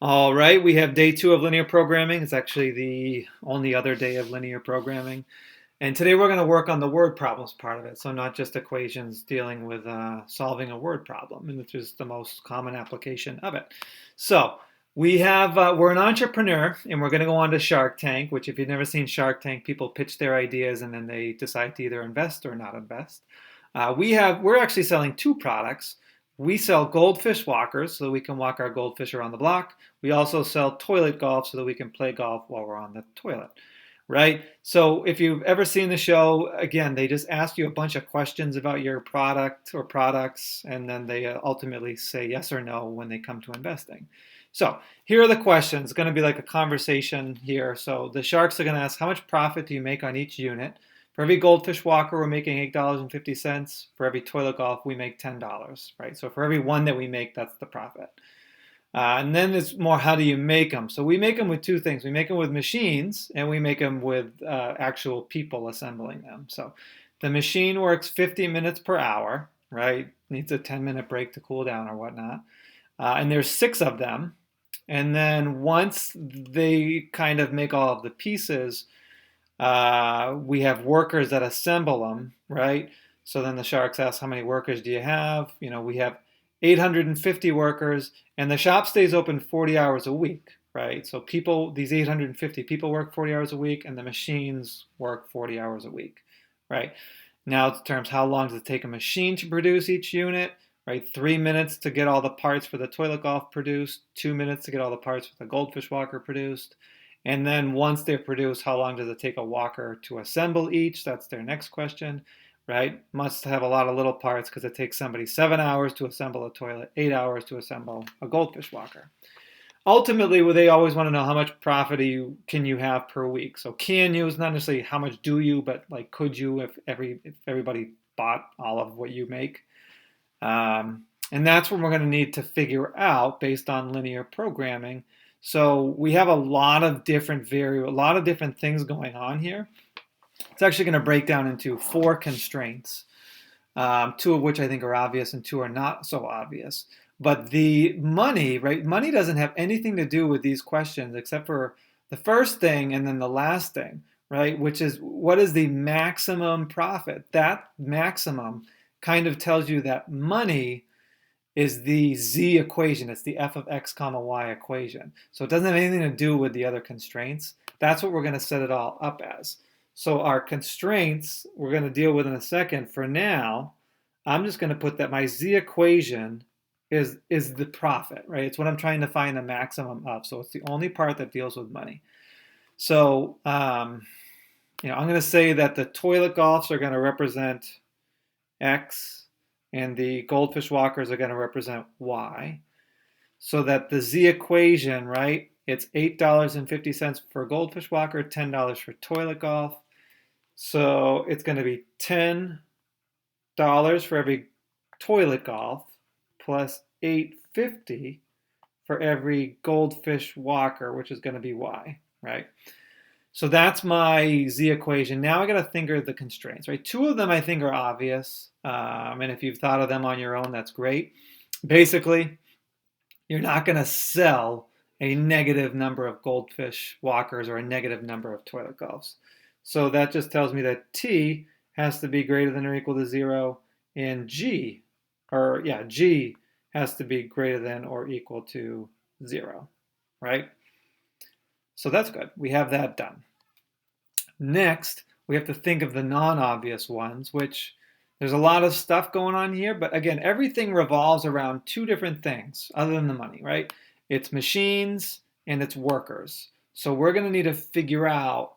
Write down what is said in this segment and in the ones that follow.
All right, we have day two of linear programming. It's actually the only other day of linear programming. And today we're going to work on the word problems part of it. So not just equations dealing with solving a word problem, and which is the most common application of it. So we're an entrepreneur and we're going to go on to Shark Tank, which if you've never seen Shark Tank, people pitch their ideas and then they decide to either invest or not invest. We're actually selling two products. We sell goldfish walkers so that we can walk our goldfish around the block. We also sell toilet golf so that we can play golf while we're on the toilet, right? So if you've ever seen the show, again, they just ask you a bunch of questions about your product or products, and then they ultimately say yes or no when they come to investing. So here are the questions. It's going to be like a conversation here. So the sharks are going to ask, how much profit do you make on each unit? For every goldfish walker, we're making $8.50. For every toilet golf, we make $10, right? So for every one that we make, that's the profit. And then it's more how do you make them? So we make them with two things. We make them with machines and we make them with actual people assembling them. So the machine works 50 minutes per hour, right? Needs a 10-minute break to cool down or whatnot. And there's six of them. And then once they kind of make all of the pieces, we have workers that assemble them, right? So then the sharks ask, how many workers do you have? We have 850 workers, and the shop stays open 40 hours a week, right? So these 850 people work 40 hours a week, and the machines work 40 hours a week, right? Now, in terms how long does it take a machine to produce each unit, right? 3 minutes to get all the parts for the toilet golf produced, 2 minutes to get all the parts for the goldfish walker produced. And then once they're produced, how long does it take a walker to assemble each? That's their next question, right? Must have a lot of little parts because it takes somebody 7 hours to assemble a toilet, 8 hours to assemble a goldfish walker. Ultimately, they always want to know how much profit can you have per week. So can you is not necessarily how much do you, but like could you if everybody bought all of what you make. And that's what we're going to need to figure out based on linear programming. So we have a lot of different a lot of different things going on here. It's actually going to break down into four constraints, two of which I think are obvious and two are not so obvious. But the money, right? Money doesn't have anything to do with these questions except for the first thing and then the last thing, right? Which is what is the maximum profit? That maximum kind of tells you that money is the z equation. It's the f of x comma y equation. So it doesn't have anything to do with the other constraints. That's what we're going to set it all up as. So our constraints we're going to deal with in a second. For now, I'm just going to put that my z equation is the profit, right? It's what I'm trying to find the maximum of. So it's the only part that deals with money. So I'm going to say that the toilet golfs are going to represent x and the goldfish walkers are going to represent y. So that the z equation, right, it's $8.50 for goldfish walker, $10 for toilet golf. So it's going to be $10 for every toilet golf plus $8.50 for every goldfish walker, which is going to be y, right? So that's my z equation. Now I got to think of the constraints, right? Two of them I think are obvious. And if you've thought of them on your own, that's great. Basically, you're not going to sell a negative number of goldfish walkers or a negative number of toilet golfs. So that just tells me that t has to be greater than or equal to 0 and g has to be greater than or equal to 0, right? So that's good. We have that done. Next, we have to think of the non-obvious ones, which there's a lot of stuff going on here, but again, everything revolves around two different things other than the money, right? It's machines and it's workers. So we're going to need to figure out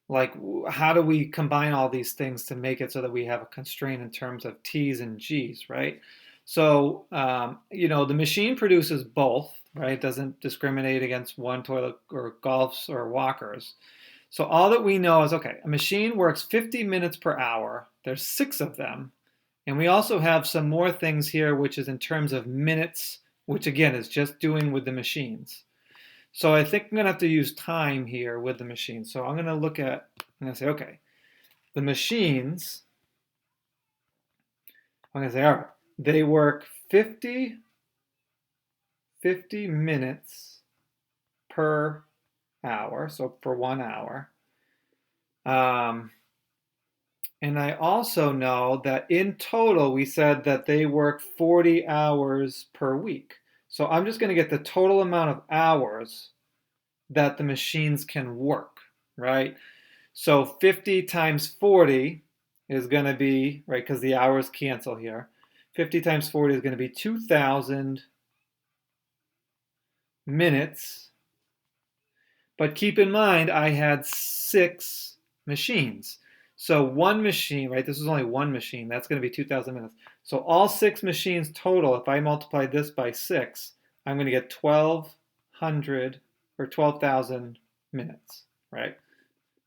like how do we combine all these things to make it so that we have a constraint in terms of T's and G's, right? So, the machine produces both, right? It doesn't discriminate against one toilet or golfs or walkers. So all that we know is, okay, a machine works 50 minutes per hour. There's six of them. And we also have some more things here, which is in terms of minutes, which again is just doing with the machines. So I think I'm going to have to use time here with the machine. So I'm going to say, okay, the machines, I'm going to say, all right, they work 50 minutes per hour, so for 1 hour. And I also know that in total, we said that they work 40 hours per week. So I'm just going to get the total amount of hours that the machines can work, right? So 50 times 40 is going to be, right, because the hours cancel here. 50 times 40 is going to be 2,000 minutes. But keep in mind, I had 6 machines. So one machine, right, this is only one machine, that's going to be 2,000 minutes. So all 6 machines total, if I multiply this by 6, I'm going to get 1,200 or 12,000 minutes, right?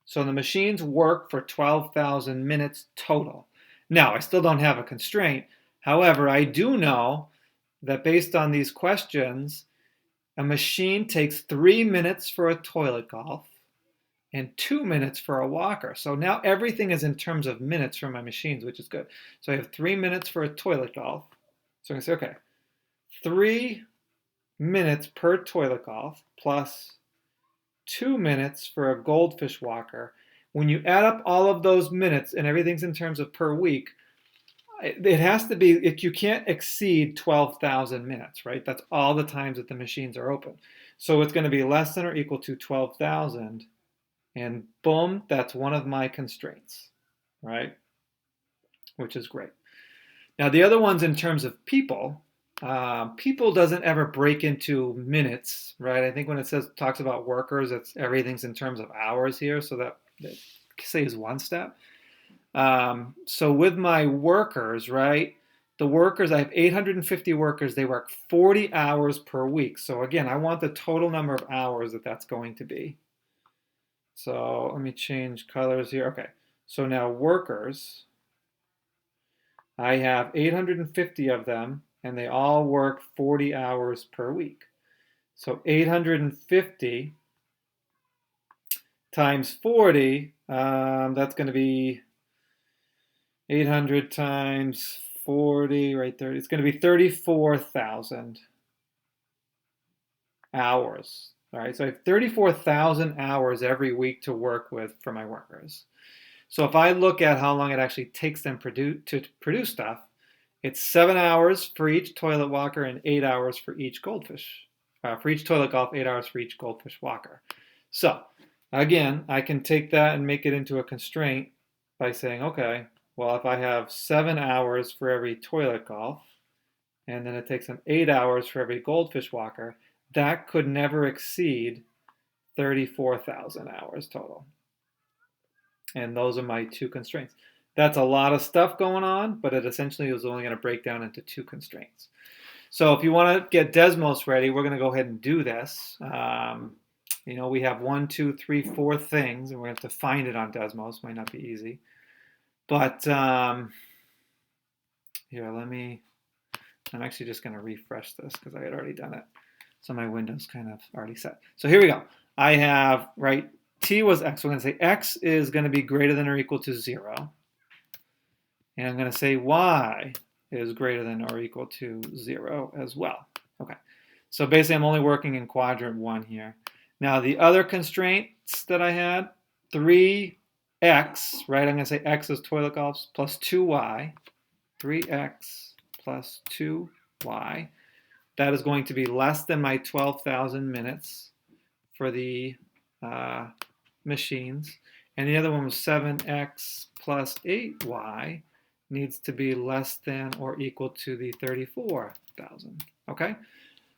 So the machines work for 12,000 minutes total. Now, I still don't have a constraint. However, I do know that based on these questions, a machine takes 3 minutes for a toilet golf and 2 minutes for a walker. So now everything is in terms of minutes for my machines, which is good. So I have 3 minutes for a toilet golf. So I'm going to say, okay, 3 minutes per toilet golf plus 2 minutes for a goldfish walker. When you add up all of those minutes and everything's in terms of per week, it has to be, you can't exceed 12,000 minutes, right? That's all the times that the machines are open. So it's going to be less than or equal to 12,000. And boom, that's one of my constraints, right? Which is great. Now, the other ones in terms of people, people doesn't ever break into minutes, right? I think when it talks about workers, everything's in terms of hours here, so that saves one step. So with my workers, right? The workers, I have 850 workers. They work 40 hours per week. So again, I want the total number of hours that that's going to be. So let me change colors here. Okay, so now workers, I have 850 of them, and they all work 40 hours per week. So 850 times 40, that's going to be 800 times 40, right there. It's going to be 34,000 hours. All right, so I have 34,000 hours every week to work with for my workers. So if I look at how long it actually takes them to produce stuff, it's 7 hours for each toilet walker and 8 hours for each goldfish. For each toilet golf, 8 hours for each goldfish walker. So again, I can take that and make it into a constraint by saying, okay, well, if I have 7 hours for every toilet golf, and then it takes them 8 hours for every goldfish walker, that could never exceed 34,000 hours total. And those are my 2 constraints. That's a lot of stuff going on, but it essentially is only going to break down into 2 constraints. So if you want to get Desmos ready, we're going to go ahead and do this. We have 1, 2, 3, 4 things, and we're going to have to find it on Desmos. Might not be easy. But here, I'm actually just going to refresh this because I had already done it. So my window's kind of already set. So here we go. I have, right, t was x. We're going to say x is going to be greater than or equal to 0. And I'm going to say y is greater than or equal to 0 as well. Okay. So basically, I'm only working in quadrant 1 here. Now, the other constraints that I had, 3x, right? I'm going to say x is toilet golfs plus 2y. 3x plus 2y. That is going to be less than my 12,000 minutes for the machines. And the other one was 7x plus 8y needs to be less than or equal to the 34,000. Okay?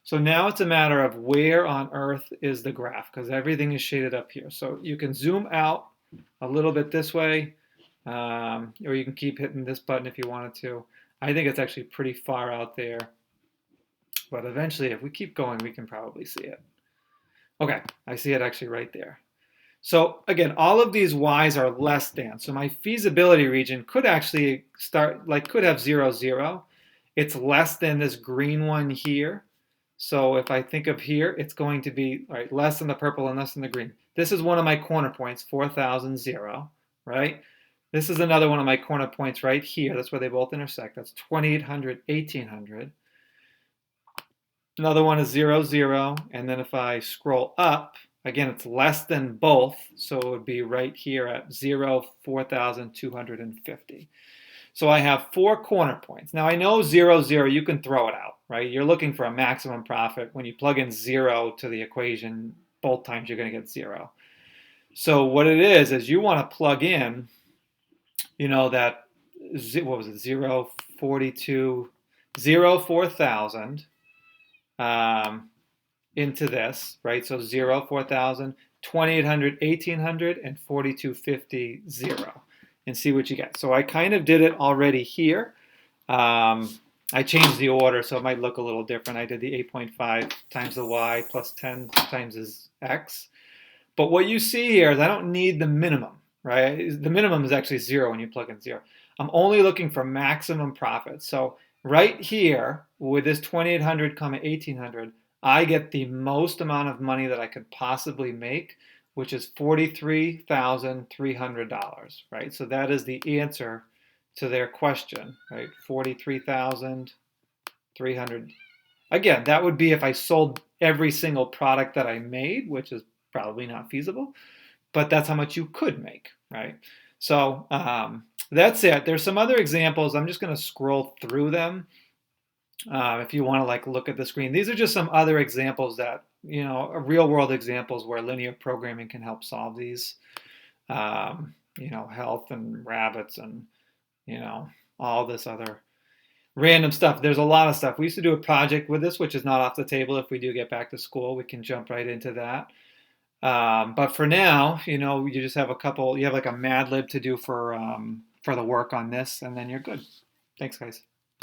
So now it's a matter of where on earth is the graph, because everything is shaded up here. So you can zoom out a little bit this way, or you can keep hitting this button if you wanted to. I think it's actually pretty far out there. But eventually, if we keep going, we can probably see it. Okay, I see it actually right there. So again, all of these y's are less than. So my feasibility region could actually could have 0, 0. It's less than this green one here. So if I think of here, it's going to be less than the purple and less than the green. This is one of my corner points, 4,000, 0, right? This is another one of my corner points right here. That's where they both intersect. That's 2,800, 1,800. Another one is 0, 0. And then if I scroll up, again, it's less than both. So it would be right here at 0, 4,250. So I have 4 corner points. Now I know 0, 0, you can throw it out, right? You're looking for a maximum profit. When you plug in 0 to the equation, both times you're going to get 0. So what it is you want to plug in, that, what was it, 0, 42, 0, 4,000 into this, right? So 0, 4,000, 2,800, 1,800, and 4,250, 0. And see what you get. So I kind of did it already here. I changed the order, so it might look a little different. I did the 8.5 times the y plus 10 times his x. But what you see here is I don't need the minimum, right? The minimum is actually 0 when you plug in 0. I'm only looking for maximum profit. So right here, with this 2,800, 1,800, I get the most amount of money that I could possibly make, which is $43,300, right? So that is the answer to their question, right? 43,300. Again, that would be if I sold every single product that I made, which is probably not feasible, but that's how much you could make, right? So that's it. There's some other examples. I'm just going to scroll through them. If you want to look at the screen, these are just some other examples that, real world examples where linear programming can help solve these. Health and rabbits and, all this other random stuff. There's a lot of stuff. We used to do a project with this, which is not off the table. If we do get back to school, we can jump right into that. But for now, you just have you have like a Mad Lib to do for the work on this, and then you're good. Thanks, guys.